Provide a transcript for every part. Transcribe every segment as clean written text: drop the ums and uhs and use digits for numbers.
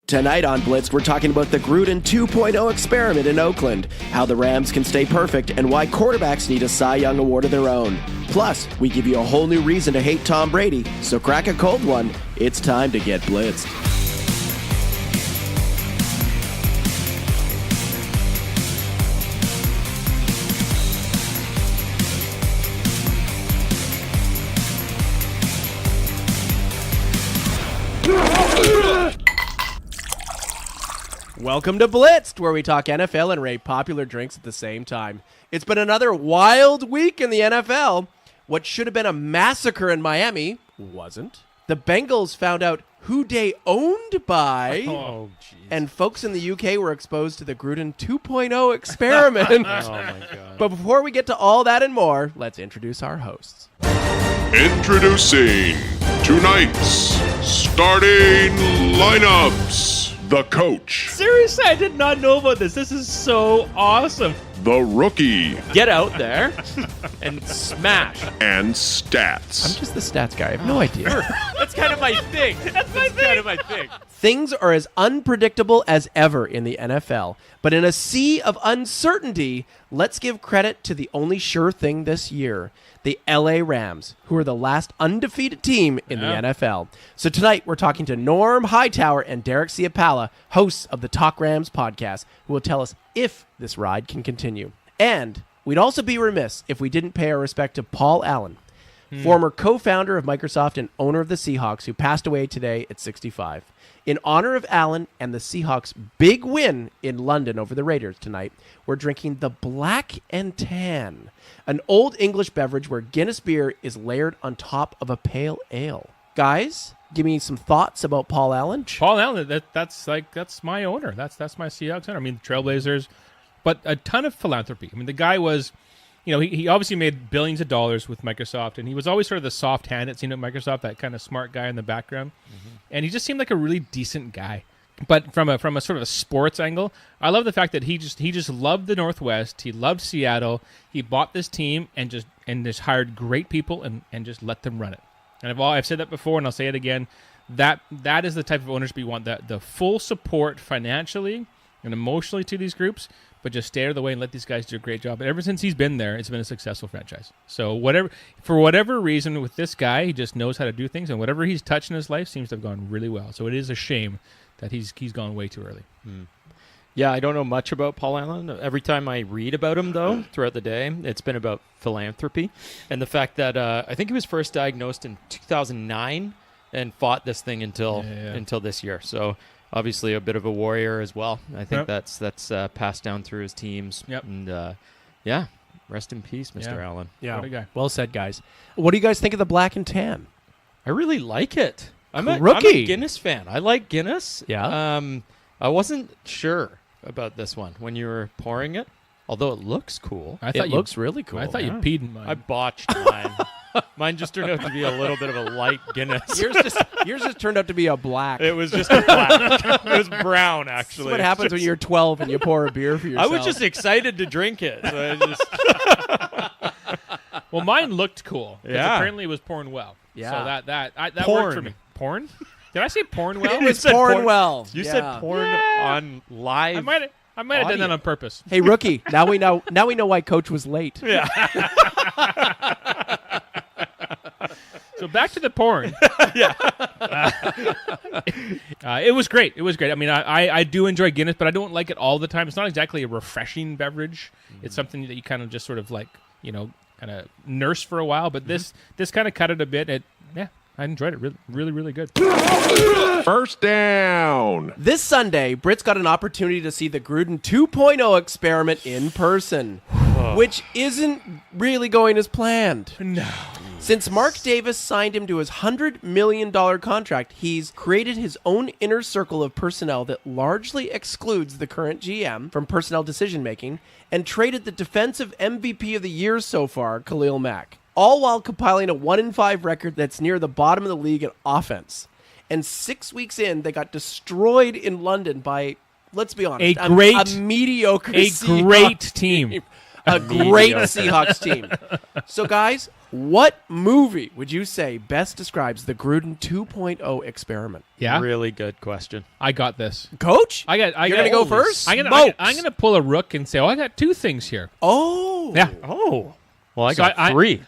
Tonight on Blitzed, we're talking about the Gruden 2.0 experiment in Oakland, how the Rams can stay perfect, and why quarterbacks need a Cy Young Award of their own. Plus, we give you a whole new reason to hate Tom Brady, so crack a cold one. It's time to get blitzed. Welcome to Blitzed, where we talk NFL and rate popular drinks at the same time. It's been another wild week in the NFL. What should have been a massacre in Miami wasn't. The Bengals found out who they owned by. Oh, jeez. And folks in the UK were exposed to the Gruden 2.0 experiment. Oh, my God. But before we get to all that and more, let's introduce our hosts. Introducing tonight's starting lineups. The coach, Seriously, I did not know about this. This is so awesome. the rookie, Get out there and smash. and I'm stats. just the stats guy. I have no idea. That's kind of my thing. That's kind of my thing. Things are as unpredictable as ever in the NFL. But in a sea of uncertainty, let's give credit to the only sure thing this year, the LA Rams, who are the last undefeated team in the NFL. So tonight, we're talking to Norm Hightower and Derek Ciapala, hosts of the Talk Rams podcast, who will tell us if this ride can continue. And we'd also be remiss if we didn't pay our respect to Paul Allen, former co-founder of Microsoft and owner of the Seahawks, who passed away today at 65. In honor of Allen and the Seahawks' big win in London over the Raiders tonight, we're drinking the Black and Tan, an old English beverage where Guinness beer is layered on top of a pale ale. Guys, give me some thoughts about Paul Allen. Paul Allen, that's my owner. That's my Seahawks owner. I mean, Trailblazers, but a ton of philanthropy. I mean, the guy was, he obviously made billions of dollars with Microsoft, and he was always sort of the soft hand it seemed at Microsoft, that kind of smart guy in the background. And he just seemed like a really decent guy. But from a sort of a sports angle, I love the fact that he just loved the Northwest. He loved Seattle. He bought this team and just hired great people and just let them run it. And I've said that before, and I'll say it again. That is the type of ownership we want. The full support financially and emotionally to these groups, but just stay out of the way and let these guys do a great job. And ever since he's been there, it's been a successful franchise. So for whatever reason with this guy, he just knows how to do things, and whatever he's touched in his life seems to have gone really well. So it is a shame that he's gone way too early. Yeah, I don't know much about Paul Allen. Every time I read about him, though, throughout the day, it's been about philanthropy and the fact that I think he was first diagnosed in 2009 and fought this thing until this year. So obviously a bit of a warrior as well. I think that's passed down through his teams. Yep. And rest in peace, Mr. Allen. Yeah, What a guy. well said, guys. What do you guys think of the Black and Tan? I really like it. I'm a Guinness fan. I like Guinness. Yeah. I wasn't sure about this one when you were pouring it, although it looks cool. It looks really cool. I thought you peed in mine. I botched mine. Mine just turned out to be a little bit of a light Guinness. Yours just turned out to be a black. It was just a black. It was brown, This actually. is what happens when you're 12 and you pour a beer for I yourself. was just excited to drink it. So I just, Well, mine looked cool. 'Cause Yeah. apparently it was pouring well. Yeah. So that Porn. worked for me. Porn? Did I say porn well? It was said pouring porn. well. you Yeah. said porn on live. I might have done that on purpose. Hey, rookie. Now we know why Coach was late. Yeah. So back to the porn. It was great. It was great. I mean, I do enjoy Guinness, but I don't like it all the time. It's not exactly a refreshing beverage. It's something that you kind of just sort of like, kind of nurse for a while. But this kind of cut it a bit. I enjoyed it. Really, really, really good. First down. This Sunday, Brits got an opportunity to see the Gruden 2.0 experiment in person, which isn't really going as planned. No. Since Mark Davis signed him to his $100 million contract, he's created his own inner circle of personnel that largely excludes the current GM from personnel decision-making and traded the defensive MVP of the year so far, Khalil Mack, all while compiling a 1-5 record that's near the bottom of the league in offense. And 6 weeks in, they got destroyed in London by, let's be honest, a mediocre A Seahawks great team. A great Seahawks team. So, guys, What movie would you say best describes the Gruden 2.0 experiment? Yeah, Really good question. I got this. Coach? You're gonna go first? I'm gonna pull a rook and say, I got 2 things here. Oh. Yeah. Oh. Well, I So got 3.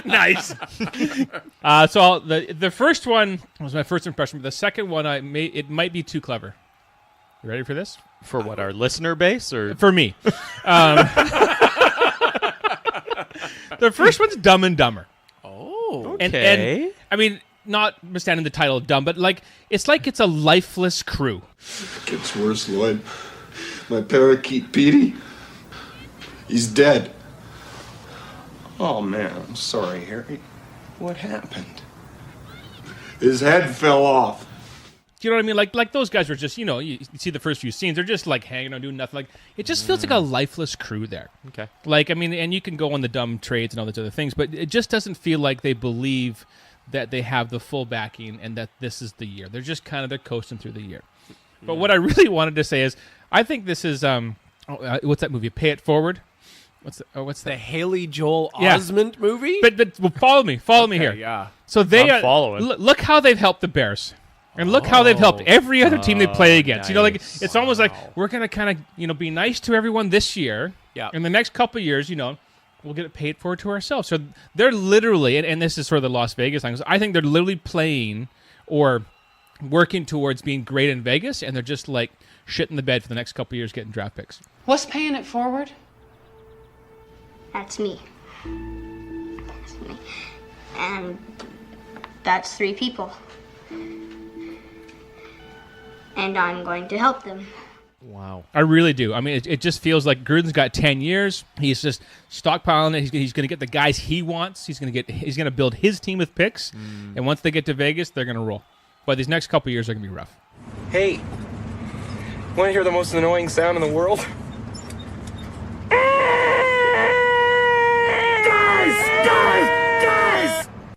Nice. So the first one was my first impression, but the second one it might be too clever. You ready for this? For what, our listener base? Or For me. The first one's Dumb and Dumber. Oh. Okay. And I mean, notwithstanding the title of dumb, but it's a lifeless crew. It gets worse, Lloyd. My parakeet Petey, he's dead. Oh man, I'm sorry, Harry. What happened? His head fell off. Do you know what I mean? Like those guys were just, you see the first few scenes, they're just like hanging on, doing nothing. Like it just feels like a lifeless crew there. Okay. Like, I mean, and you can go on the dumb trades and all those other things, but it just doesn't feel like they believe that they have the full backing and that this is the year. They're just they're coasting through the year. But what I really wanted to say is, I think this is what's that movie? Pay It Forward. What's The that? Haley Joel Yeah. Osment movie? But well, follow me here. Yeah. So they I'm following. look how they've helped the Bears. And look how they've helped every other team they play against. Nice. It's almost like we're going to be nice to everyone this year. Yeah. In the next couple of years, we'll get it paid for to ourselves. So they're literally, and this is sort of the Las Vegas thing, so I think they're literally playing or working towards being great in Vegas, and they're just like shit in the bed for the next couple of years getting draft picks. What's paying it forward? That's me. That's me. And that's 3 people. And I'm going to help them. Wow. I really do. I mean, it just feels like Gruden's got 10 years. He's just stockpiling it. He's going to get the guys he wants. He's going to build his team with picks. And once they get to Vegas, they're going to roll. But these next couple of years are going to be rough. Hey, want to hear the most annoying sound in the world?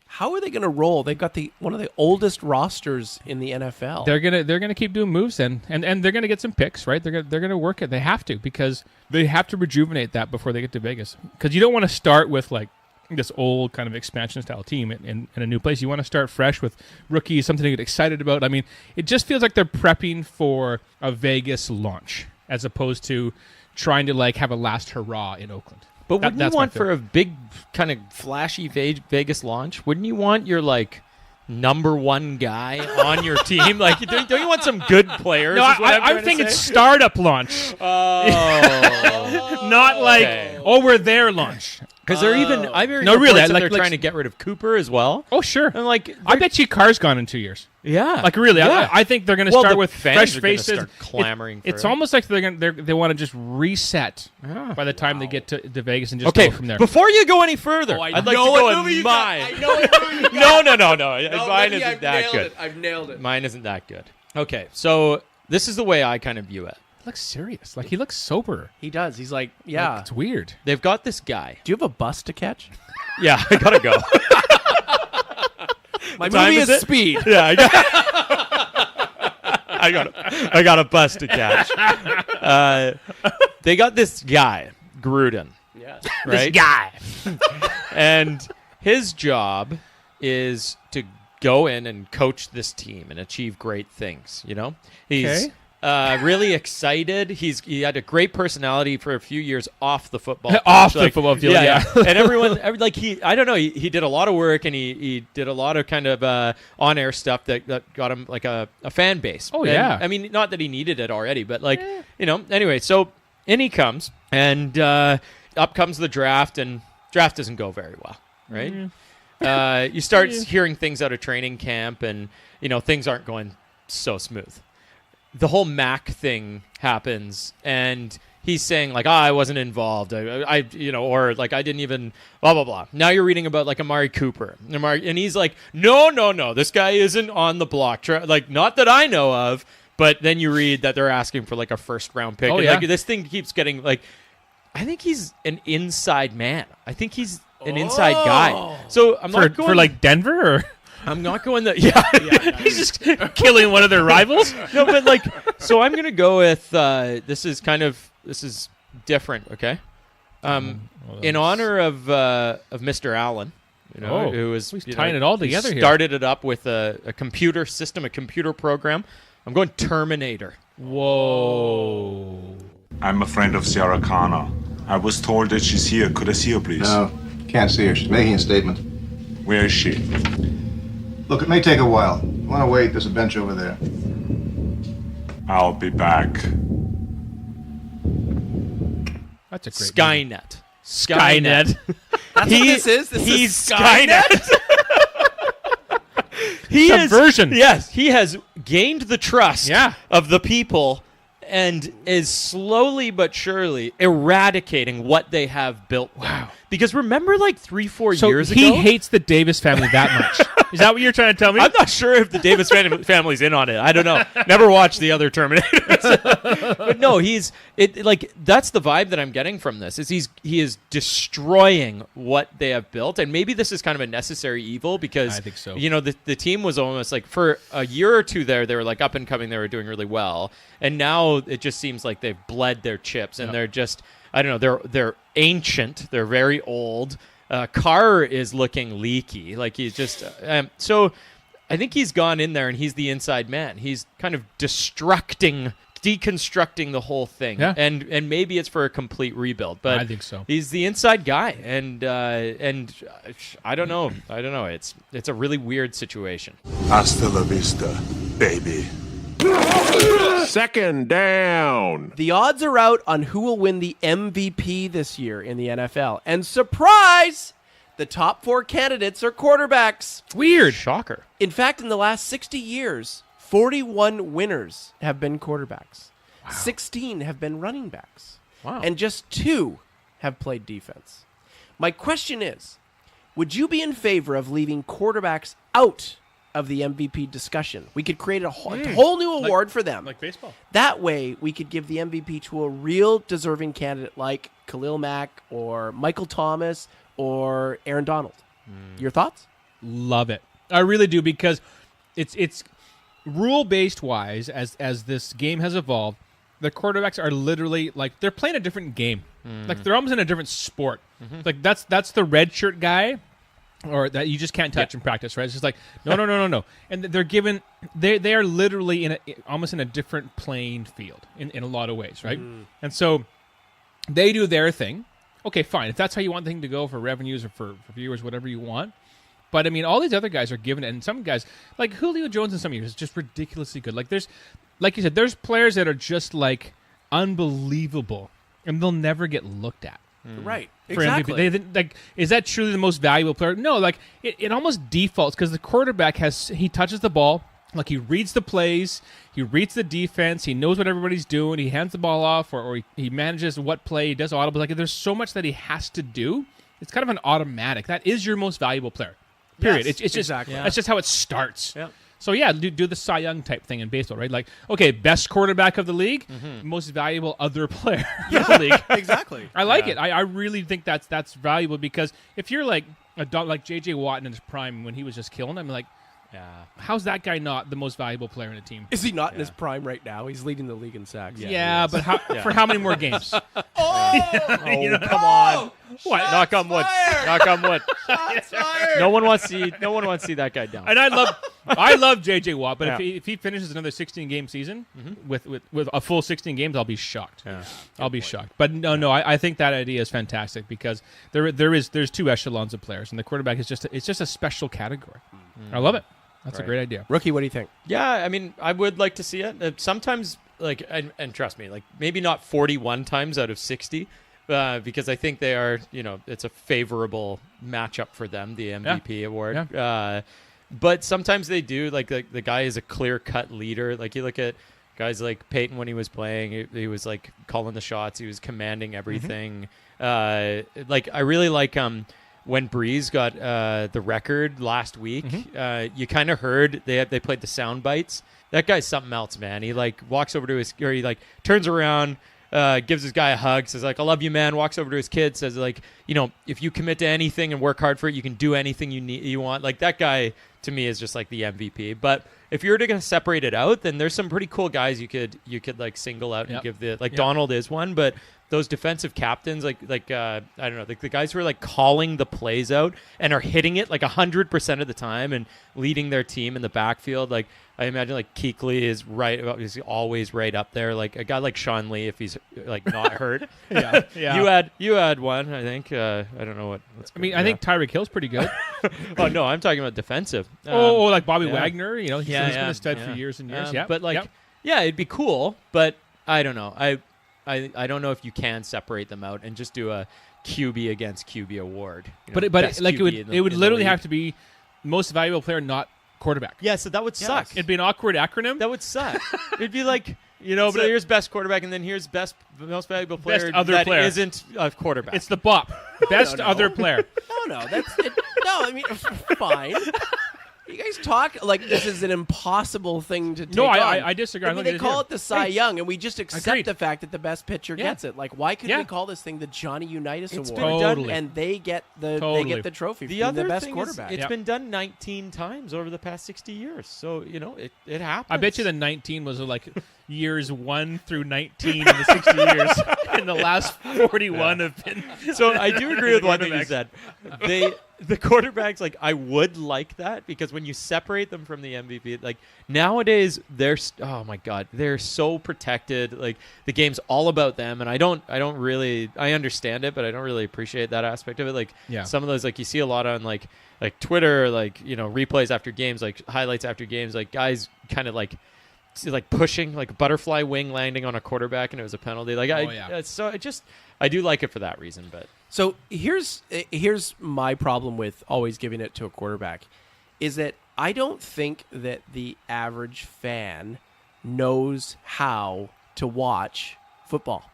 How are they going to roll? They've got one of the oldest rosters in the NFL. They're gonna keep doing moves and they're gonna get some picks, right? They're gonna work it. They have to, because they have to rejuvenate that before they get to Vegas. Because you don't want to start with like this old kind of expansion style team in a new place. You want to start fresh with rookies, something to get excited about. I mean, it just feels like they're prepping for a Vegas launch as opposed to trying to like have a last hurrah in Oakland. But wouldn't that's you my want for feeling. a big kind of flashy Vegas launch? Wouldn't you want your like number 1 guy on your team? Like, don't you want some good players? No, is what I'm trying thinking to say? startup launch, Oh, not like okay. we're there launch. Because they're even. I've heard No, really, reports that like- they're like- trying to get rid of Cooper as well. Oh, sure. And like, I bet you Carr's gone in 2 years. yeah, Like really, yeah. I think they're going to Well, start the with fans fresh are gonna faces. start clamoring for It's it. almost like they want to just reset by the time they get to Vegas and just Okay, go from there. before you go any further, I'd like to go with mine. know what movie you got. No. Mine isn't that good. I've nailed it. Mine isn't that good. Okay, so this is the way I kind of view it. He looks serious. Like he looks sober. He does. He's like, yeah. Like, it's weird. They've got this guy. Do you have a bus to catch? Yeah, I gotta go. My time movie is is it? Speed. Yeah, I got a bus to catch. They got this guy, Gruden, Yeah. right? Guy. And his job is to go in and coach this team and achieve great things. He's really excited. He had a great personality for a few years off the football field. Off the football field, yeah. And everyone, I don't know. He did a lot of work and he did a lot of kind of on-air stuff that got him like a fan base. Oh, And, yeah. I mean, not that he needed it already, but like Anyway, so in he comes, and up comes the draft, and draft doesn't go very well, right? You start hearing things out of training camp, and things aren't going so smooth. The whole Mac thing happens, and he's saying like, I wasn't involved, or like I didn't even blah blah blah. Now you're reading about like Amari Cooper, and he's like, no, this guy isn't on the block, like not that I know of. But then you read that they're asking for like a first-round pick. Oh, and yeah. like, this thing keeps getting like, I think he's an inside man. I think he's an inside guy. So I'm not going for like Denver, or I'm not going the yeah. he's just killing one of their rivals. No, but like, so I'm gonna go with this is different. Okay, In honor of Mr. Allen, who was he's tying it all together here. Started it up with a computer system, a computer program. I'm going Terminator. Whoa. I'm a friend of Sarah Connor. I was told that she's here. Could I see her, please? No, can't see her. She's making a statement. Where is she? Look, it may take a while. You want to wait? There's a bench over there. I'll be back. That's a great Skynet. Skynet. That's what this is? He's Skynet. Subversion. Yes, he has gained the trust Yeah. of the people and is slowly but surely eradicating what they have built. Wow. Because remember 3-4 So years ago? he hates the Davis family that much. Is that what you're trying to tell me? I'm not sure if the Davis family's in on it. I don't know. Never watched the other Terminators. But no, that's the vibe that I'm getting from this. He is destroying what they have built, and maybe this is kind of a necessary evil because I think so. The team was almost for a year or two there, they were up and coming, they were doing really well, and now it just seems like they've bled their chips and they're just, I don't know, they're ancient, they're very old. Carr is looking leaky. He's just so I think he's gone in there and he's the inside man. He's kind of deconstructing the whole thing. Yeah. And maybe it's for a complete rebuild. But I think so. He's the inside guy, and I don't know. It's a really weird situation. Hasta la vista, baby. Second down. The odds are out on who will win the MVP this year in the NFL. And surprise, the top 4 candidates are quarterbacks. Weird. Shocker. In fact, in the last 60 years, 41 winners have been quarterbacks. Wow. 16 have been running backs. Wow. And just 2 have played defense. My question is, would you be in favor of leaving quarterbacks out of the MVP discussion? We could create a whole new award for them. Like baseball. That way, we could give the MVP to a real deserving candidate like Khalil Mack or Michael Thomas or Aaron Donald. Your thoughts? Love it. I really do, because it's rule-based wise, as this game has evolved, the quarterbacks are literally they're playing a different game. They're almost in a different sport. That's the red shirt guy, or that you just can't touch in practice, right? It's just no. And they're given, they are literally almost in a different playing field in a lot of ways, right? And so they do their thing. Okay, fine. If that's how you want the thing to go for revenues or for viewers, whatever you want. But I mean, all these other guys are given it, and some guys, like Julio Jones in some years, is just ridiculously good. There's, like you said, there's players that are just unbelievable, and they'll never get looked at. Right. For Exactly. MVP. Is that truly the most valuable player? No, it almost defaults because the quarterback he touches the ball, he reads the plays, he reads the defense, he knows what everybody's doing, he hands the ball off, or he manages what play, he does audibles. There's so much that he has to do. It's kind of an automatic. That is your most valuable player. Period. Yes, It's just exactly. That's just how it starts. Yeah. So yeah, do the Cy Young type thing in baseball, right? Okay, best quarterback of the league, most valuable other player of the league. Exactly. I like it. I really think that's valuable, because if you're like J.J. Watt in his prime when he was just killing, I'm like, how's that guy not the most valuable player in a team? Is he not in his prime right now? He's leading the league in sacks. Yeah, but for how many more games? Come on. What? Knock on wood. Knock on wood. No one wants to see that guy down. And I love J.J. Watt, but if he finishes another 16-game season with a full 16 games, I'll be shocked. Yeah. I'll be shocked. But no, I think that idea is fantastic, because there's 2 echelons of players, and the quarterback is just a special category. I love it. That's a great idea. Rookie, what do you think? Yeah, I mean, I would like to see it. Sometimes, and trust me, maybe not 41 times out of 60, because I think they are, it's a favorable matchup for them, the MVP award. Yeah. But sometimes they do, the guy is a clear-cut leader. You look at guys like Peyton when he was playing, he was, calling the shots. He was commanding everything. I really like when Breeze got the record last week. You kind of heard they played the sound bites. That guy's something else, man. He walks over to he turns around, gives his guy a hug, says I love you, man. Walks over to his kid, says if you commit to anything and work hard for it, you can do anything you want. That guy to me is just the MVP. But if you're going to separate it out, then there's some pretty cool guys you could single out and give the Donald is one, but those defensive captains, like I don't know, the guys who are like calling the plays out and are hitting it like 100% of the time and leading their team in the backfield. Like I imagine like Kuechly is always right up there. Like a guy like Sean Lee, if he's like not hurt. Yeah. You had one, I think. I don't know what's I mean, I think Tyreek Hill's pretty good. Oh no, I'm talking about defensive. Like Bobby Wagner. You know, he's Yeah, been yeah, a stud for yeah. years and years. But like, yeah, it'd be cool. But I don't know. I don't know if you can separate them out and just do a QB against QB award. You know, But best like QB it would literally league. have to be most valuable player, not quarterback. Yeah, so that would suck. It'd be an awkward acronym. That would suck. It'd be like, but so here's best quarterback, and then here's most valuable player Best other that player. isn't a quarterback. It's the BOP. Best other player. No, that's it. No, I mean, fine. You guys talk like this is an impossible thing to take No, on. I disagree. I mean, they call it the Cy Young, and we just accept Agreed. the fact that the best pitcher gets it. Like, why couldn't we call this thing the Johnny Unitas It's Award? been Totally. And they get the trophy The for other the best thing quarterback. is, it's been done 19 times over the past 60 years. So, it happens. I bet you the 19 was like years 1 through 19 in the 60 years, and the last 41 have been. So I do agree with one thing you said. The quarterbacks, like, I would like that because when you separate them from the MVP, like nowadays they're oh my god, they're so protected. Like the game's all about them, and I don't really, I understand it, but I don't really appreciate that aspect of it. Like some of those, like you see a lot on like Twitter, like replays after games, like highlights after games, like guys kind of like pushing like a butterfly wing landing on a quarterback, and it was a penalty. Like I do like it for that reason, but. So here's my problem with always giving it to a quarterback, is that I don't think that the average fan knows how to watch football,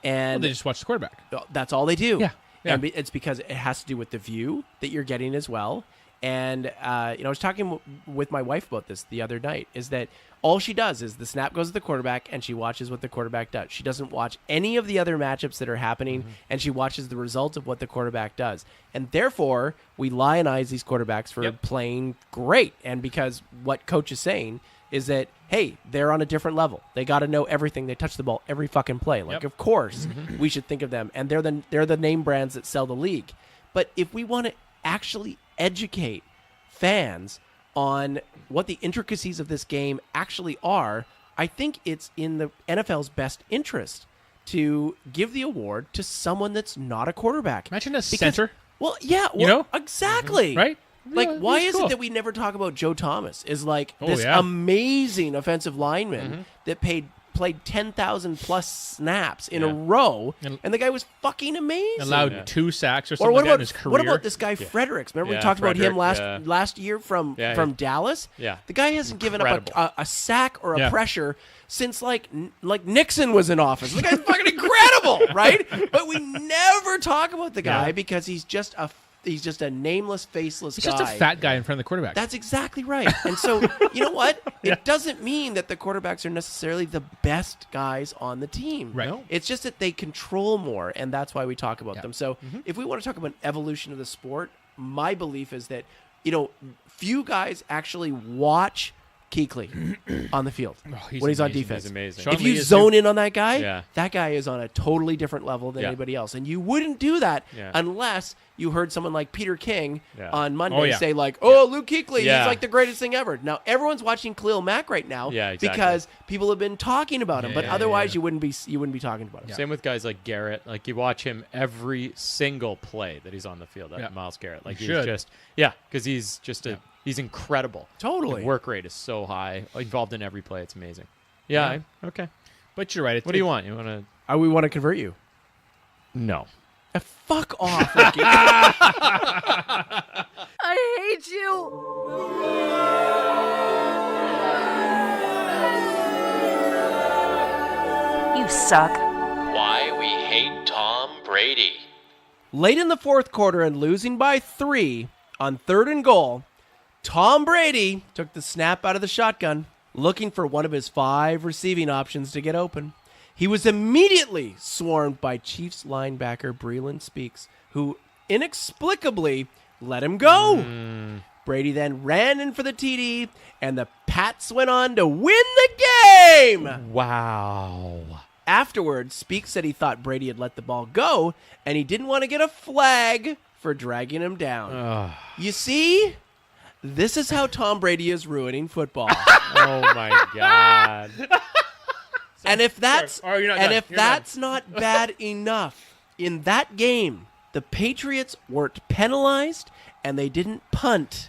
and They just watch the quarterback. that's all they do. Yeah. And it's because it has to do with the view that you're getting as well. And I was talking with my wife about this the other night, is that all she does is the snap goes to the quarterback and she watches what the quarterback does. She doesn't watch any of the other matchups that are happening, and she watches the result of what the quarterback does. And therefore, we lionize these quarterbacks for playing great. And because what coach is saying is that, hey, they're on a different level. They got to know everything. They touch the ball every fucking play. Like, of course, we should think of them. And they're the name brands that sell the league. But if we want to actually educate fans on what the intricacies of this game actually are, I think it's in the NFL's best interest to give the award to someone that's not a quarterback. Imagine a center. Well, yeah, exactly. Right? Like, Yeah, why that's is cool. it that we never talk about Joe Thomas is like this yeah. amazing offensive lineman that played 10,000 plus snaps in a row, and the guy was fucking amazing. Allowed 2 sacks or Or something what like that in about his career. what about this guy Fredericks? Remember we talked about him last year from Dallas? Yeah. The guy hasn't given Incredible. up a sack or a pressure since like Nixon was in office. The guy's fucking incredible, right? But we never talk about the guy because he's just a nameless, faceless He's guy. just a fat guy in front of the quarterback. That's exactly right. And so, you know what? It doesn't mean that the quarterbacks are necessarily the best guys on the team. Right. No. It's just that they control more, and that's why we talk about them. So if we want to talk about evolution of the sport, my belief is that, few guys actually watch Kuechly on the field when he's on defense. He's amazing. If Sean Lee you is zone too. in on that guy, Yeah. that guy is on a totally different level than Yeah. anybody else. And you wouldn't do that Yeah. unless you heard someone like Peter King on Monday Oh, yeah. say like, "Oh, Luke Kuechly, Yeah. he's like the greatest thing ever." Now everyone's watching Khalil Mack right now because people have been talking about him, but otherwise you wouldn't be talking about him. Same with guys like Garrett. Like you watch him every single play that he's on the field. Miles Garrett. Like he's just because he's just he's incredible. Totally. The work rate is so high. Involved in every play. It's amazing. Yeah. Okay. But you're right. What do you want? You want to? We want to convert you. No. Fuck off, Ricky. I hate you. You suck. Why we hate Tom Brady. Late in the fourth quarter and losing by 3 on 3rd and goal, Tom Brady took the snap out of the shotgun, looking for one of his 5 receiving options to get open. He was immediately swarmed by Chiefs linebacker Breeland Speaks, who inexplicably let him go. Brady then ran in for the TD, and the Pats went on to win the game. Wow. Afterwards, Speak said he thought Brady had let the ball go, and he didn't want to get a flag for dragging him down. You see, this is how Tom Brady is ruining football. Oh my God. And if that's done. not bad enough, in that game, the Patriots weren't penalized and they didn't punt.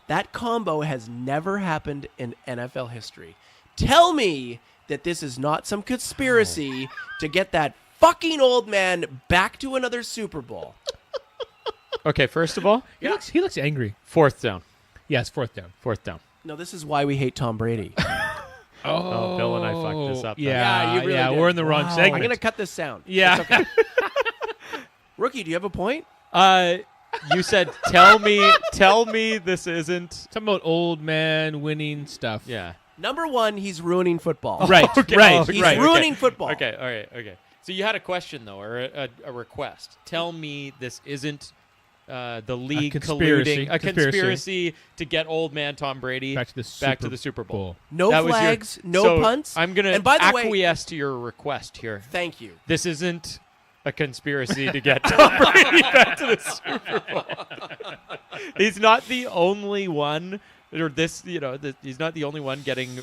That combo has never happened in NFL history. Tell me that this is not some conspiracy to get that fucking old man back to another Super Bowl. Okay, first of all, He looks angry. 4th down. Yes, 4th down. 4th down. No, this is why we hate Tom Brady. Oh, Bill and I fucked this up. then. Yeah, you really did. we're in the wrong segment. I'm going to cut this sound. Yeah. It's okay. Rookie, do you have a point? You said, tell me this isn't. Talking about old man winning stuff. Yeah. Number one, he's ruining football. Right, right. He's right. ruining football. Okay, all right, okay. So you had a question, though, or a request. Tell me this isn't the league conspiracy. colluding, a conspiracy to get old man Tom Brady Back to the Super Bowl. No That was your- flags, no so punts. I'm going And by to the way- acquiesce to your request here. Thank you. This isn't a conspiracy to get Tom Brady back to the Super Bowl. He's not the only one, or he's not the only one getting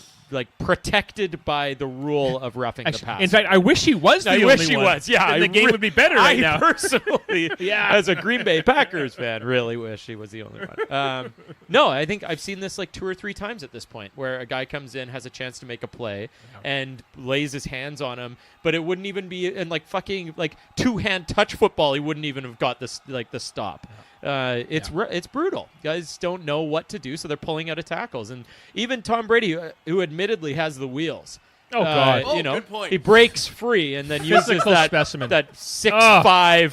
protected by the rule of roughing the passer. In fact, I wish he was the I only wish he one. was. Yeah, Then the game would be better right now. I personally, Yeah. as a Green Bay Packers fan, really wish he was the only one. No, I think I've seen this 2 or 3 times at this point, where a guy comes in, has a chance to make a play, and lays his hands on him, but it wouldn't even be in fucking 2-hand touch football. He wouldn't even have got this the stop. It's brutal. Guys don't know what to do, so they're pulling out of tackles. And even Tom Brady, who admittedly has the wheels. Oh, God. Good point. He breaks free and then uses Physical that specimen. that 6'5",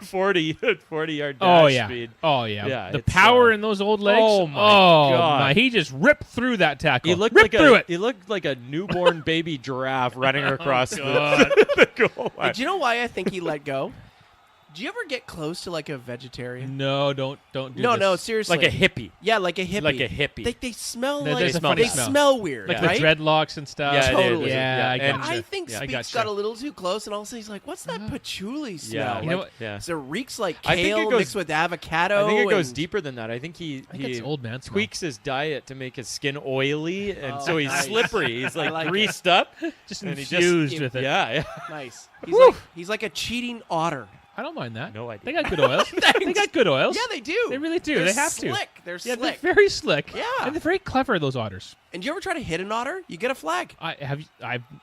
40-yard dash speed. Oh, yeah. Yeah, The it's, power in those old legs. oh, my God. My. He just ripped through that tackle. He looked He looked like a newborn baby giraffe running across the goal line. Do you know why I think he let go? Do you ever get close to a vegetarian? No, don't do No, this. no, seriously. Like a hippie. Yeah, like a hippie. Like a hippie. They smell There's like a funny they smell. smell weird, Like right? the dreadlocks and stuff. Yeah, Totally. Yeah, I And gotcha. I think Yeah, I Speaks gotcha. got a little too close, and all of a sudden he's like, "What's that patchouli smell?" Yeah. You know what? Yeah. So it reeks like I think it kale goes- mixed with avocado. I think it goes and- deeper than that. I think he it's old man smell. tweaks his diet to make his skin oily, and so he's nice. slippery. He's I like it. greased up. Just and he infused with it. Yeah. Nice. He's like a cheating otter. I don't mind that. No idea. They got good oils. They got good oils. Yeah, they do. They really do. They're They have slick. to. They're Yeah, slick. they're very slick. Yeah. And they're very clever, those otters. And do you ever try to hit an otter? You get a flag. I've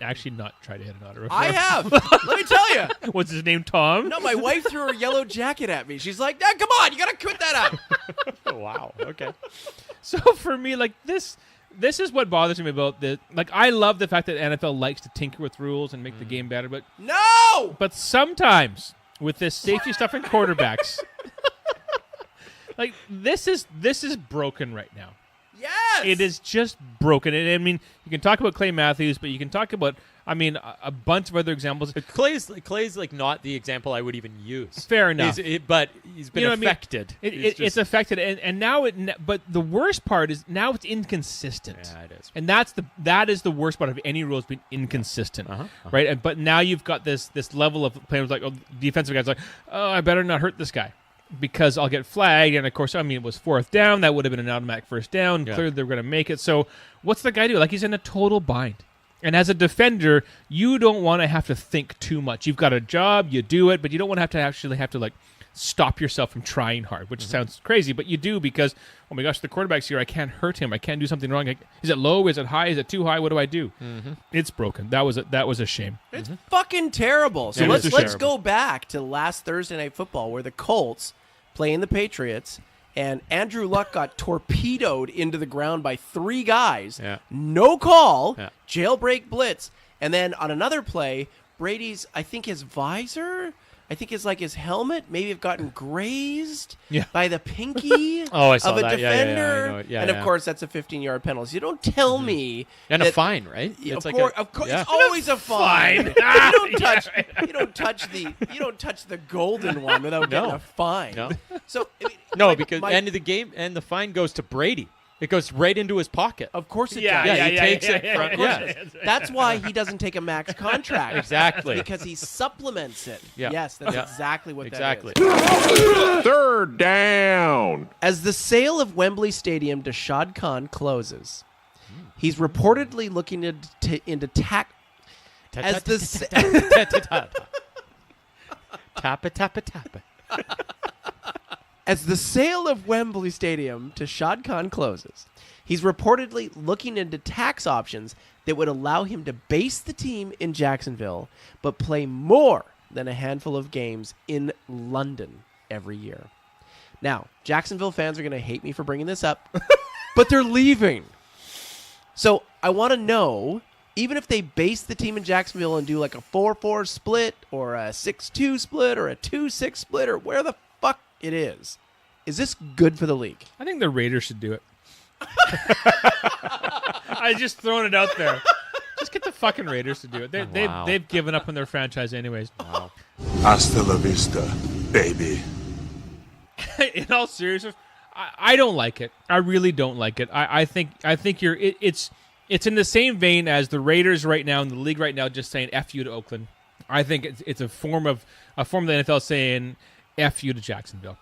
actually not tried to hit an otter before. I have. Let me tell you. What's his name, Tom? No, my wife threw her yellow jacket at me. She's like, "Come on, you gotta quit that out." Oh, wow. Okay. So for me, this is what bothers me about the I love the fact that NFL likes to tinker with rules and make the game better, but sometimes with this safety stuff in quarterbacks, this is broken right now. Yes. It is just broken. And I mean, you can talk about Clay Matthews, but you can talk about a bunch of other examples. Clay's not the example I would even use. Fair enough. But he's been affected. It's affected, and now but the worst part is now it's inconsistent. Yeah, it is. And that is the worst part of any rule, is being inconsistent, right? But now you've got this level of players defensive guys I better not hurt this guy, because I'll get flagged. And of course, it was 4th down. That would have been an automatic first down. Yeah. Clearly, they were going to make it. So what's the guy do? He's in a total bind. And as a defender, you don't want to have to think too much. You've got a job, you do it, but you don't want to have to stop yourself from trying hard, which sounds crazy, but you do, because, oh my gosh, the quarterback's here. I can't hurt him. I can't do something wrong. Is it low? Is it high? Is it too high? What do I do? It's broken. That was a shame. It's fucking terrible. So It let's is let's terrible. go back to last Thursday Night Football, where the Colts playing the Patriots, and Andrew Luck got torpedoed into the ground by 3 guys. Yeah. No call. Yeah. Jailbreak blitz. And then on another play, Brady's, I think his visor, his helmet maybe have gotten grazed by the pinky Oh, I saw of a that. Yeah, yeah, yeah, I defender. know it. Yeah, and of yeah. course, that's a 15-yard penalty. You don't tell me And that, a fine, right? Yeah, It's of like course, yeah. it's always a fine. You don't touch the golden one without getting a fine. No. So No, because end of the game, and the fine goes to Brady. It goes right into his pocket. Of course it Yeah, does. Yeah, he takes it from. Of course Yeah. it does. That's why he doesn't take a max contract. Exactly. Because he supplements it. Yeah. Yes, that's Yeah. exactly what Exactly. that is. Third down. As the sale of Wembley Stadium to Shad Khan closes, he's reportedly looking into tax. As the Tappa. As the sale of Wembley Stadium to Shad Khan closes, he's reportedly looking into tax options that would allow him to base the team in Jacksonville, but play more than a handful of games in London every year. Now, Jacksonville fans are going to hate me for bringing this up, but they're leaving. So I want to know, even if they base the team in Jacksonville and do like a 4-4 split or a 6-2 split or a 2-6 split or where the fuck it is this good for the league? I think the Raiders should do it. I just throwing it out there. Just get the fucking Raiders to do it. They've given up on their franchise anyways. Wow. Hasta la vista, baby. In all seriousness, I don't like it. I really don't like it. I think it's in the same vein as the Raiders right now in the league right now, just saying "F you" to Oakland. I think it's a form of the NFL saying "F you" to Jacksonville.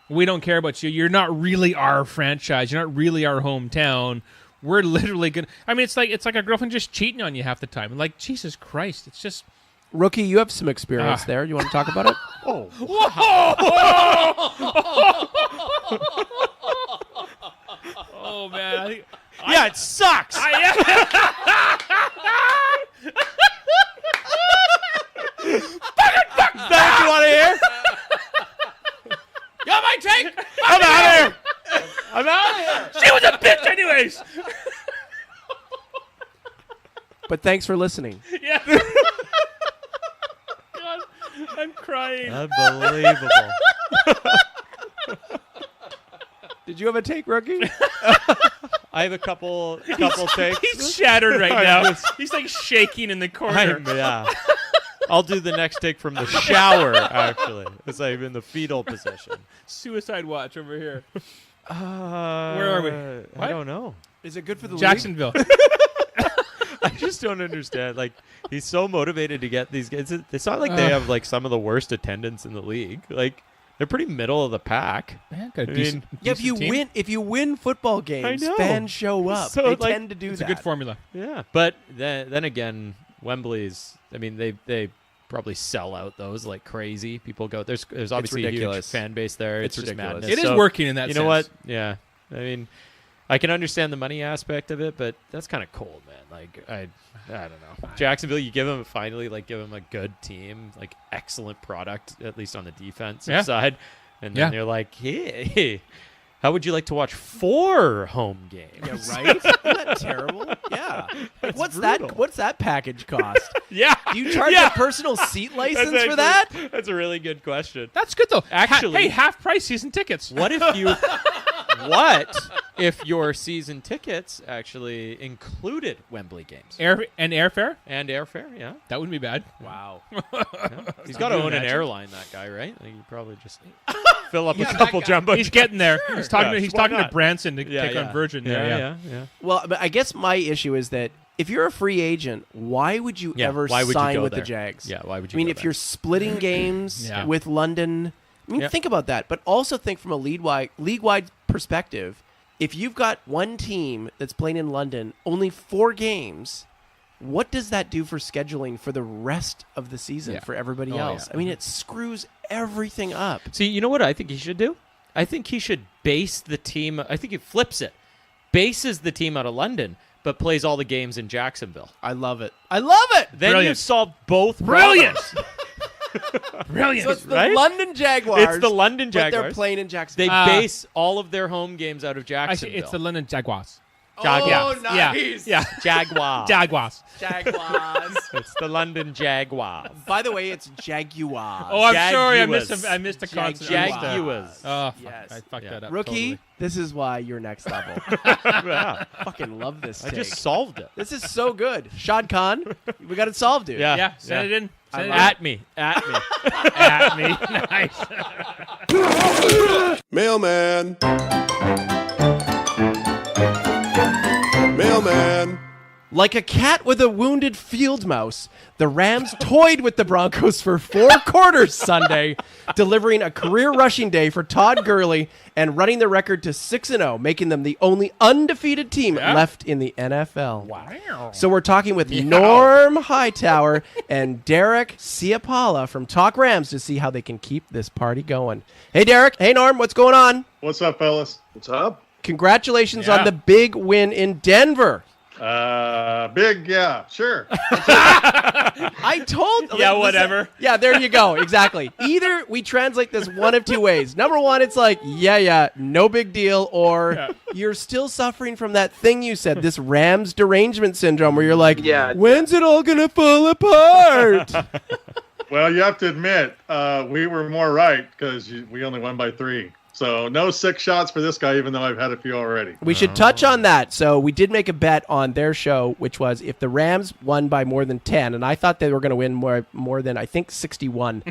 We don't care about you. You're not really our franchise. You're not really our hometown. We're literally gonna. I mean, it's like a girlfriend just cheating on you half the time. Like, Jesus Christ, it's just. Rookie, you have some experience there. You want to talk about it? Oh, Oh man. yeah, it sucks. Is that what you want to hear? You want my take? I'm out of here. I'm out of here. She was a bitch, anyways. But thanks for listening. Yeah. God, I'm crying. Unbelievable. Did you have a take, Rookie? I have a couple takes. He's shattered right now. He's like shaking in the corner. Yeah. I'll do the next take from the shower, actually, as I'm in the fetal position. Suicide watch over here. Where are we? I What? don't know. Is it good for the Jacksonville. I just don't understand. Like, he's so motivated to get these guys. It's not like they have like some of the worst attendance in the league. Like, they're pretty middle of the pack. Man, got a I decent, mean, Yeah, if you win football games, fans show up. So, they like, tend to do it's that. a good formula. Yeah, but then again, Wembley's. I mean, they probably sell out those like crazy. People go. There's obviously a huge ridiculous. fan base there. It's just ridiculous. madness. It is So, working in that You sense. know what? Yeah. I mean, I can understand the money aspect of it, but that's kind of cold, man. Like I don't know. Jacksonville, you give them a good team, like excellent product, at least on the defensive side, and then they're like, hey, how would you like to watch 4 home games? Yeah, right? Isn't that terrible? Yeah. Like, what's that package cost? Yeah. Do you charge a personal seat license for that? That's a really good question. That's good though. Actually- hey, half price season tickets. What if your season tickets actually included Wembley games? Airfare? And airfare, yeah. That wouldn't be bad. Wow. He's got to you own an imagine? airline, that guy, right? Like, you probably just fill up a Yeah, couple that guy. jumbo. He's getting there. He's talking. Yeah, he's why talking to not? Branson to take on Virgin. Yeah. Well, but I guess my issue is that if you're a free agent, why would you ever why would you sign go with there? the Jags? Yeah, why would you I mean, go if there? you're splitting games Yeah. with London, I mean, think about that. But also think from a league-wide perspective. If you've got one team that's playing in London, only 4 games, what does that do for scheduling for the rest of the season for everybody else? yeah. I mean, it screws everything up. See, you know what I think he should do? I think he should base the team. I think he flips it. Bases the team out of London, but plays all the games in Jacksonville. I love it. I love it. Then Brilliant. you solve both Brilliant. problems. Brilliant. So it's the Right? London Jaguars. It's the London But they're Jaguars. playing in They Jacksonville. base all of their home games out of Jacksonville. It's the London Jaguars. Oh, Yeah. nice. Yeah. Jaguars. Jaguars. Jaguars. It's the London Jaguars. By the way, it's Jaguars. Oh, I'm sorry. I Jaguars. missed a consonant. Jaguars. Oh, fuck. Yes. I fucked that up. Rookie, totally. this is why you're next level. Yeah. Fucking love this I take. just solved it. This is so good. Shad Khan, we got it solved, dude. Yeah. Send it in. Send it in. At me. At me. Nice. Mailman. Like a cat with a wounded field mouse, the Rams toyed with the Broncos for 4 quarters Sunday, delivering a career rushing day for Todd Gurley and running the record to 6-0, making them the only undefeated team left in the NFL. Wow. So we're talking with Norm Hightower and Derek Ciapala from Talk Rams to see how they can keep this party going. Hey, Derek. Hey, Norm. What's going on? What's up, fellas? What's up? Congratulations on the big win in Denver. Big, yeah, sure. I told. Yeah, whatever. Yeah, there you go. Exactly. Either we translate this one of two ways. Number one, it's like, yeah, no big deal, or you're still suffering from that thing you said, this Rams derangement syndrome, where you're like, when's it all gonna fall apart? Well, you have to admit, we were more right because we only won by 3. So no 6 shots for this guy, even though I've had a few already. We should touch on that. So we did make a bet on their show, which was if the Rams won by more than 10, and I thought they were going to win more than, I think, 61.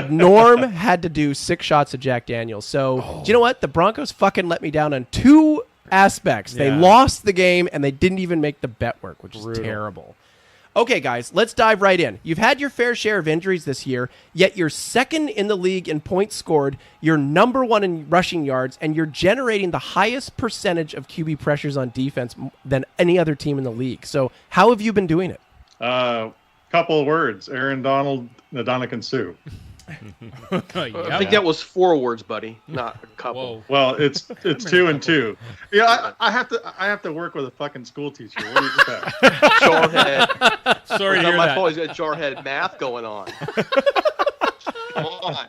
Norm had to do 6 shots of Jack Daniels. So do you know what? The Broncos fucking let me down on 2 aspects. They lost the game, and they didn't even make the bet work, which is terrible. Okay, guys, let's dive right in. You've had your fair share of injuries this year, yet you're second in the league in points scored, you're number 1 in rushing yards, and you're generating the highest percentage of QB pressures on defense than any other team in the league. So how have you been doing it? Couple of words. Aaron Donald, Ndamukong Suh. I think that was 4 words, buddy, not a couple. Whoa. Well, it's 2 and 2. Yeah, I have to work with a fucking school teacher. What do you expect? Jarhead. Sorry to hear my that. fault. He's got jarhead math going on. Come on.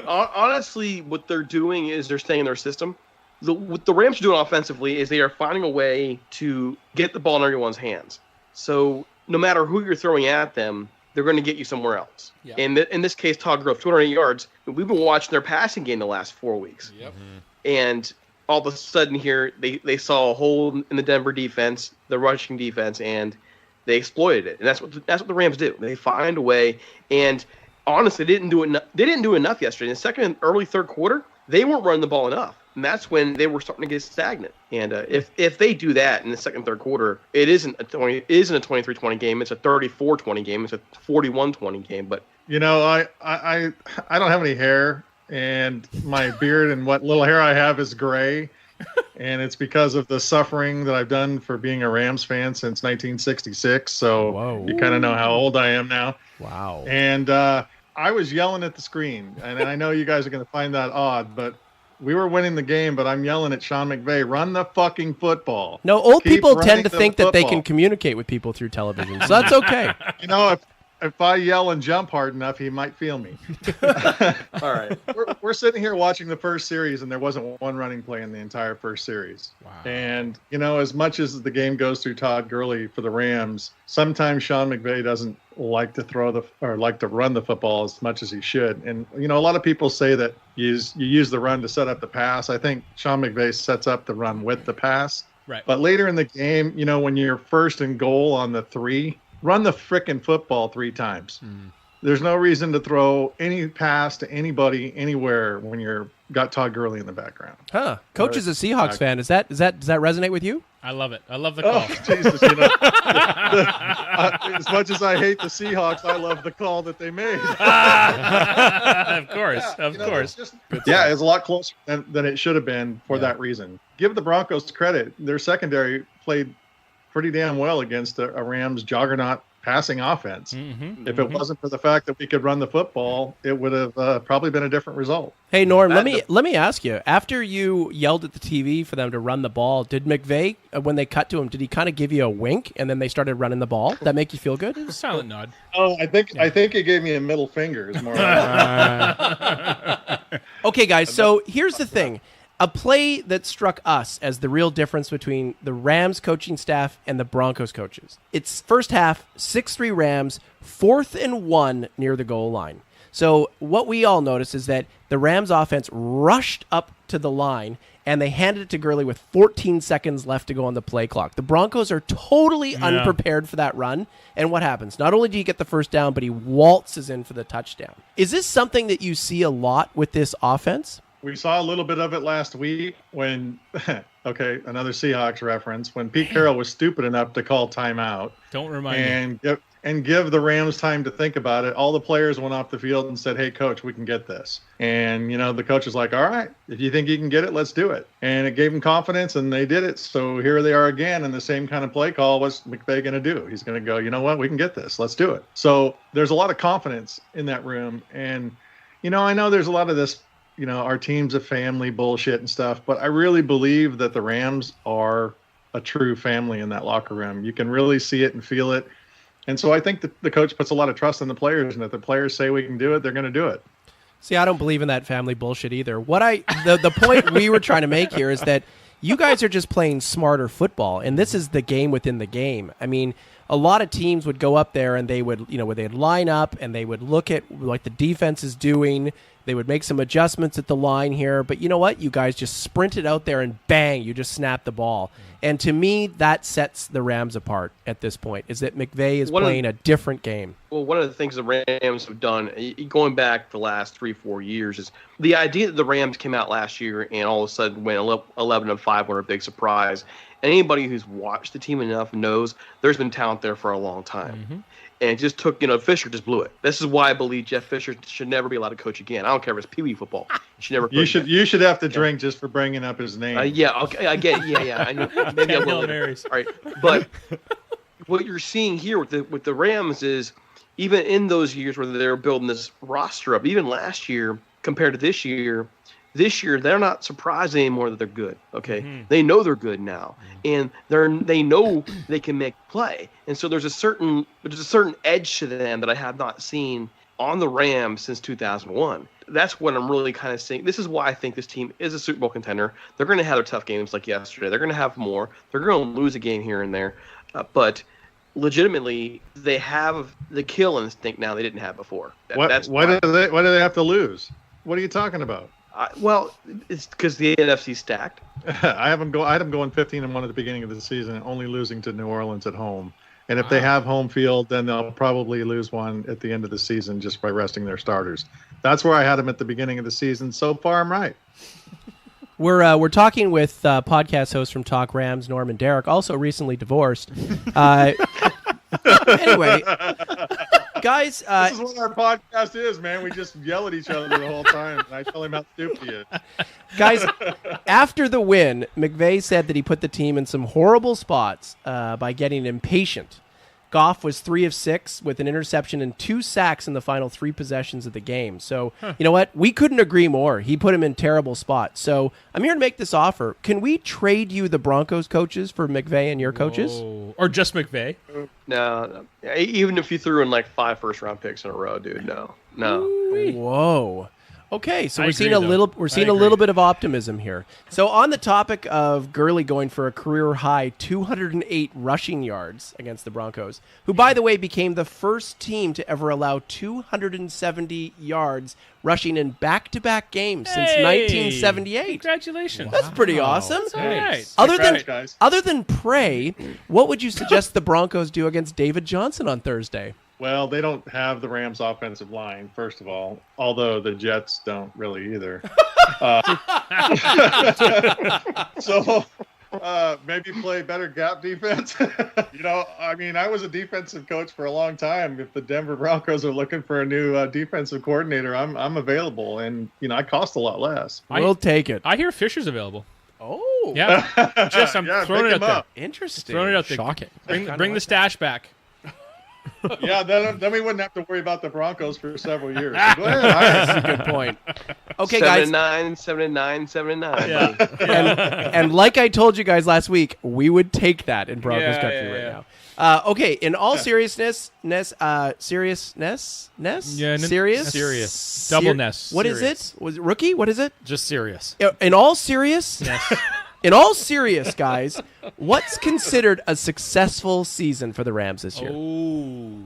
Honestly, what they're doing is they're staying in their system. What the Rams are doing offensively is they are finding a way to get the ball in everyone's hands. So no matter who you're throwing at them, they're going to get you somewhere else. Yeah. In this case, Todd Grove, 208 yards. We've been watching their passing game the last 4 weeks. Yep. And all of a sudden here, they saw a hole in the Denver defense, the rushing defense, and they exploited it. And that's what the Rams do. They find a way. And honestly, they didn't do enough yesterday. In the second and early third quarter, they weren't running the ball enough. And that's when they were starting to get stagnant. And if they do that in the second and third quarter, it isn't a 23-20 game. It's a 34-20 game. It's a 41-20 game. But you know, I don't have any hair, and my beard and what little hair I have is gray, and it's because of the suffering that I've done for being a Rams fan since 1966. So you kind of know how old I am now. Wow. And I was yelling at the screen, and I know you guys are going to find that odd, but we were winning the game, but I'm yelling at Sean McVay, run the fucking football. No, old Keep people tend to running think the that they football. can communicate with people through television, so that's okay. You know, if I yell and jump hard enough, he might feel me. all right. We're sitting here watching the first series, and there wasn't one running play in the entire first series. Wow. And, you know, as much as the game goes through Todd Gurley for the Rams, sometimes Sean McVay doesn't like to run the football as much as he should. And, you know, a lot of people say that you use the run to set up the pass. I think Sean McVay sets up the run with the pass. Right. But later in the game, you know, when you're first and goal on the 3, run the frickin' football 3 times. There's no reason to throw any pass to anybody anywhere when you're got Todd Gurley in the background. Huh. Coach is a Seahawks fan. Does that resonate with you? I love it. I love the call. Oh, Jesus, you know, as much as I hate the Seahawks, I love the call that they made. Of course, of course. It's a lot closer than it should have been for that reason. Give the Broncos credit. Their secondary played pretty damn well against a Rams juggernaut passing offense. If it wasn't for the fact that we could run the football, it would have probably been a different result. Hey, Norm, let me ask you. After you yelled at the TV for them to run the ball, did McVay, when they cut to him, did he kind of give you a wink and then they started running the ball? Did that make you feel good? Silent nod. Oh, I think he gave me a middle finger. Is more. Okay, guys. So here's the thing. A play that struck us as the real difference between the Rams coaching staff and the Broncos coaches. It's first half, 6-3 Rams, 4th and 1 near the goal line. So what we all noticed is that the Rams offense rushed up to the line and they handed it to Gurley with 14 seconds left to go on the play clock. The Broncos are totally unprepared for that run. And what happens? Not only do you get the first down, but he waltzes in for the touchdown. Is this something that you see a lot with this offense? We saw a little bit of it last week when Okay, another Seahawks reference. When Pete Carroll was stupid enough to call timeout Don't remind me. and give the Rams time to think about it, all the players went off the field and said, "Hey, coach, we can get this." And, the coach was like, "All right, if you think you can get it, let's do it." And it gave them confidence, and they did it. So here they are again, and the same kind of play call. What's McVay going to do? He's going to go, "You know what? We can get this. Let's do it." So there's a lot of confidence in that room. And, I know there's a lot of this, our team's a family bullshit and stuff, but I really believe that the Rams are a true family in that locker room. You can really see it and feel it. And so I think the coach puts a lot of trust in the players, and if the players say we can do it, they're going to do it. See, I don't believe in that family bullshit either. The point we were trying to make here is that you guys are just playing smarter football, and this is the game within the game. I mean, a lot of teams would go up there and they would, they'd line up and they would look at what the defense is doing. They would make some adjustments at the line here, but you know what? You guys just sprinted out there and bang, you just snapped the ball. And to me, that sets the Rams apart at this point, is that McVay is playing a different game. Well, one of the things the Rams have done, going back the last 3-4 years, is the idea that the Rams came out last year and all of a sudden went 11-5 were a big surprise. And anybody who's watched the team enough knows there's been talent there for a long time. Mm-hmm. And it just took, Fisher just blew it. This is why I believe Jeff Fisher should never be allowed to coach again. I don't care if it's Pee Wee football. He should never. You should have to drink just for bringing up his name. Yeah, okay, I get it. Yeah. I know. Maybe I will later. All right, but what you're seeing here with the Rams is even in those years where they're building this roster up, even last year compared to this year they're not surprised anymore that they're good. Okay, They know they're good now, and they know they can make play, and so there's a certain edge to them that I have not seen on the Rams since 2001. That's what I'm really kind of saying. This is why I think this team is a Super Bowl contender. They're going to have their tough games like yesterday. They're going to have more. They're going to lose a game here and there, but legitimately they have the kill instinct now they didn't have before. Why do they have to lose? What are you talking about? Well, it's because the NFC's stacked. I had them going 15-1 at the beginning of the season, only losing to New Orleans at home. And if they have home field, then they'll probably lose one at the end of the season just by resting their starters. That's where I had them at the beginning of the season. So far, I'm right. We're talking with podcast host from Talk Rams, Norm and Derek, also recently divorced. Anyway, guys, this is what our podcast is, man. We just yell at each other the whole time, and I tell him how stupid he is. Guys, after the win, McVay said that he put the team in some horrible spots by getting impatient. Goff was 3 of 6 with an interception and 2 sacks in the final 3 possessions of the game. So, you know what? We couldn't agree more. He put him in terrible spots. So, I'm here to make this offer. Can we trade you the Broncos coaches for McVay and your coaches? Or just McVay? No. Even if you threw in like 5 first-round picks in a row, dude, no. Whoa. Okay, so we're seeing a little bit of optimism here. So on the topic of Gurley going for a career high 208 rushing yards against the Broncos, who by the way became the first team to ever allow 270 yards rushing in back-to-back games since 1978. Congratulations. That's pretty awesome. That's all right. Other than pray, what would you suggest the Broncos do against David Johnson on Thursday? Well, they don't have the Rams' offensive line, first of all, although the Jets don't really either. So maybe play better gap defense. I was a defensive coach for a long time. If the Denver Broncos are looking for a new defensive coordinator, I'm available, and I cost a lot less. We'll take it. I hear Fisher's available. Oh, yeah. I'm throwing it out there. Interesting. Throwing it out there. Shocking. Bring the stash back. Yeah, then we wouldn't have to worry about the Broncos for several years. So go ahead. That's a good point. Okay, guys. 7-9. Yeah. And like I told you guys last week, we would take that in Broncos country right now. Okay, in all seriousness, serious. Double Ness. What is it? Was it rookie? What is it? Just serious. In all serious? Yes. In all serious, guys, what's considered a successful season for the Rams this year? Oh.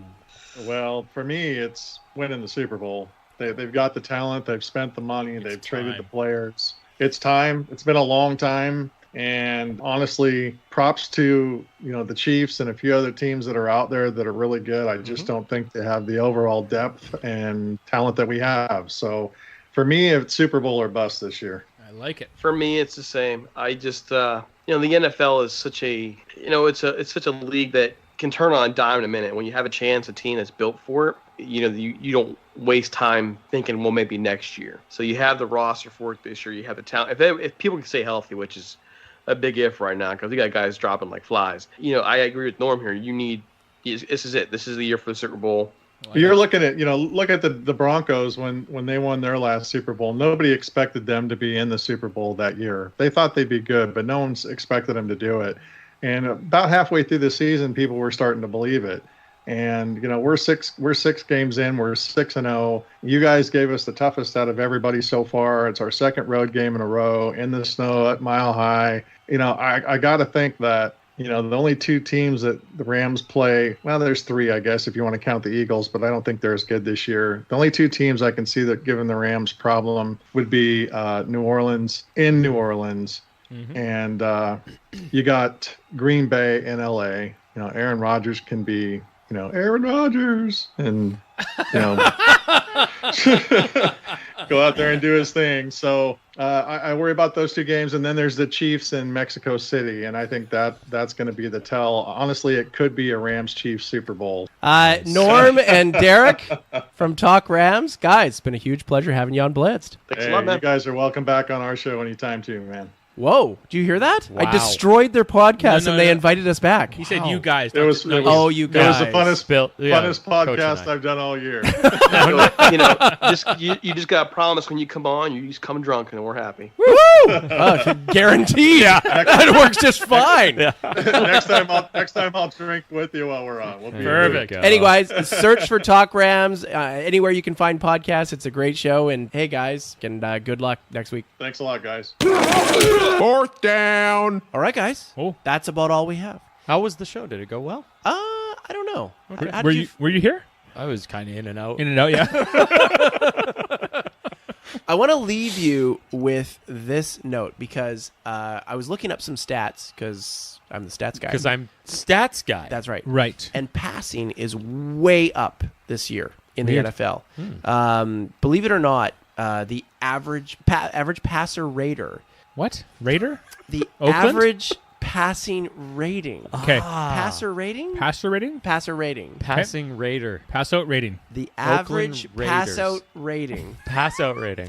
Well, for me, it's winning the Super Bowl. They've got the talent. They've spent the money. They've traded the players. It's time. It's been a long time. And honestly, props to the Chiefs and a few other teams that are out there that are really good. I just don't think they have the overall depth and talent that we have. So for me, it's Super Bowl or bust this year. I like it. For me, it's the same. I just, the NFL is such a, it's such a league that can turn on a dime in a minute. When you have a chance, a team that's built for it, you don't waste time thinking, well, maybe next year. So you have the roster for it this year. You have the talent. If people can stay healthy, which is a big if right now, because you got guys dropping like flies. I agree with Norm here. This is it. This is the year for the Super Bowl. You're looking at, look at the Broncos when they won their last Super Bowl. Nobody expected them to be in the Super Bowl that year. They thought they'd be good, but no one's expected them to do it. And about halfway through the season, people were starting to believe it. And we're six games in. We're 6-0. You guys gave us the toughest out of everybody so far. It's our second road game in a row in the snow at Mile High. I got to think that the only two teams that the Rams play. Well, there's three, I guess, if you want to count the Eagles, but I don't think they're as good this year. The only two teams I can see that giving the Rams problem would be New Orleans in New Orleans, and you got Green Bay in LA. Aaron Rodgers can be. Aaron Rodgers, and go out there and do his thing. So I worry about those two games, and then there's the Chiefs in Mexico City, and I think that's going to be the tell. Honestly, it could be a Rams-Chiefs Super Bowl. Norm and Derek from Talk Rams, guys, it's been a huge pleasure having you on Blitzed. Thanks a lot, man. You guys are welcome back on our show anytime too, man. Whoa! Do you hear that? Wow. I destroyed their podcast, and they invited us back. He said, "You guys." You guys. It was the funnest podcast I've done all year. You just got to promise when you come on, you just come drunk, and we're happy. Woo! Guaranteed. Yeah, that works just fine. Yeah. next time I'll drink with you while we're on. We'll be perfect. Anyways, search for Talk Rams anywhere you can find podcasts. It's a great show, and hey guys, and good luck next week. Thanks a lot, guys. 4th down. All right, guys. Oh. That's about all we have. How was the show? Did it go well? I don't know. How Were did you here? I was kind of in and out. In and out, yeah. I want to leave you with this note because I was looking up some stats because I'm the stats guy. Because I'm stats guy. That's right. Right. And passing is way up this year in the NFL. Believe it or not, the average passer rater. What? Raider? The Oakland? average passing rating. Okay. Passer rating? Passer rating? Passer rating. Passing Raider. Pass out rating. The average Raiders. pass out rating Pass out rating.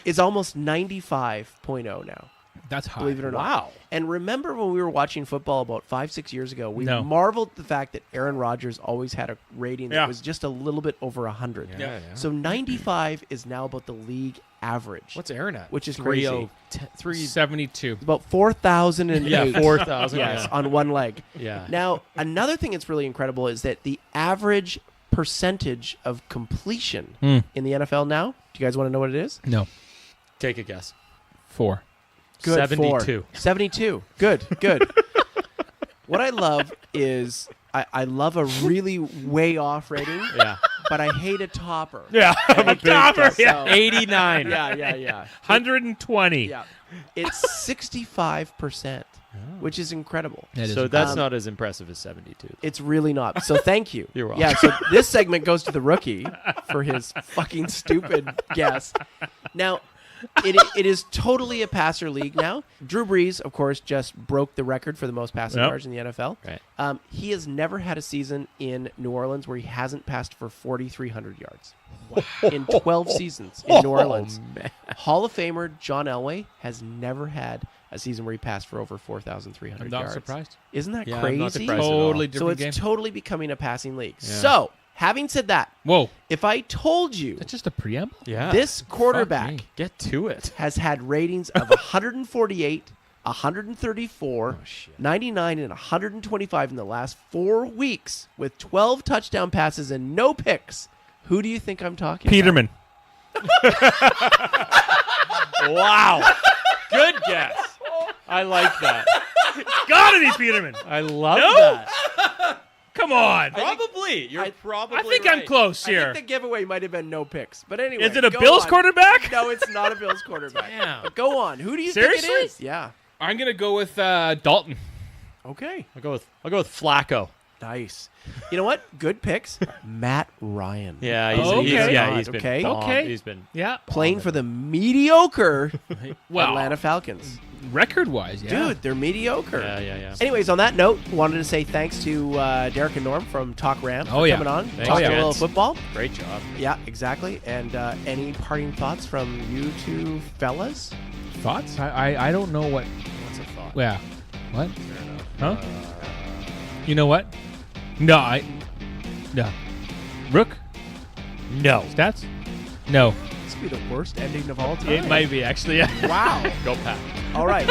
is almost 95.0 now. That's high. Believe it or not. Wow. And remember when we were watching football about 5-6 years ago, we No. marveled at the fact that Aaron Rodgers always had a rating that Yeah. was just a little bit over 100. Yeah. So 95 is now about the league average. What's Aaron at? Which is crazy. 372. About 4,008. Yeah, 4,000. Yes, on one leg. Yeah. Now, another thing that's really incredible is that the average percentage of completion in the NFL now, do you guys want to know what it is? No. Take a guess. 4. Good. 72. 72. Good. What I love is I love a really way off rating. Yeah. But I hate a topper. Yeah. I'm a topper. So, Yeah. 89. Yeah. 120. Yeah. It's 65%, which is incredible. So that's not as impressive as 72. It's really not. So thank you. You're welcome. Yeah, so this segment goes to the rookie for his fucking stupid guess. Now, it is totally a passer league now. Drew Brees, of course, just broke the record for the most passing yards in the NFL. Right. He has never had a season in New Orleans where he hasn't passed for 4,300 yards. In 12 seasons in New Orleans. Man. Hall of Famer John Elway has never had a season where he passed for over 4,300 I'm yards. not surprised. Isn't that Yeah, crazy? I'm not surprised at all. Totally So different it's game. totally becoming a passing league. Yeah. So, having said that, Whoa. if I told you That's just a preamble? Yeah. this quarterback me. Get to it. has had ratings of 148, 134, 99, and 125 in the last 4 weeks with 12 touchdown passes and no picks, who do you think I'm talking Peterman. Wow. Good guess. I like that. Gotta be Peterman. I love No? that. Come on. Probably. You're probably I think right. I'm close about? I here. think the giveaway might have been no picks. But anyway. Is it a go Bills on. quarterback? No, it's not a Bills quarterback. Damn. But go on. Who do you Seriously? think it is? Yeah. I'm going to go with Dalton. Okay. I'll go with Flacco. Nice. You know what? Good picks. Matt Ryan. Yeah, he's been Okay. bomb. Okay. He's been Yeah. Playing for the mediocre Well, Atlanta Falcons. record-wise, yeah. Dude, they're mediocre. Yeah. Anyways, on that note, wanted to say thanks to Derek and Norm from Talk Ram for coming on, Thanks, talking a little gents. football. Great job. Yeah, exactly. And any parting thoughts from you two fellas? Thoughts? I don't know what. What's a thought? Yeah. What? Huh? You know what? No. Rook? No. Stats? No. This could be the worst ending of all time. It might be, actually. Yeah. Wow. Go Pat. All right.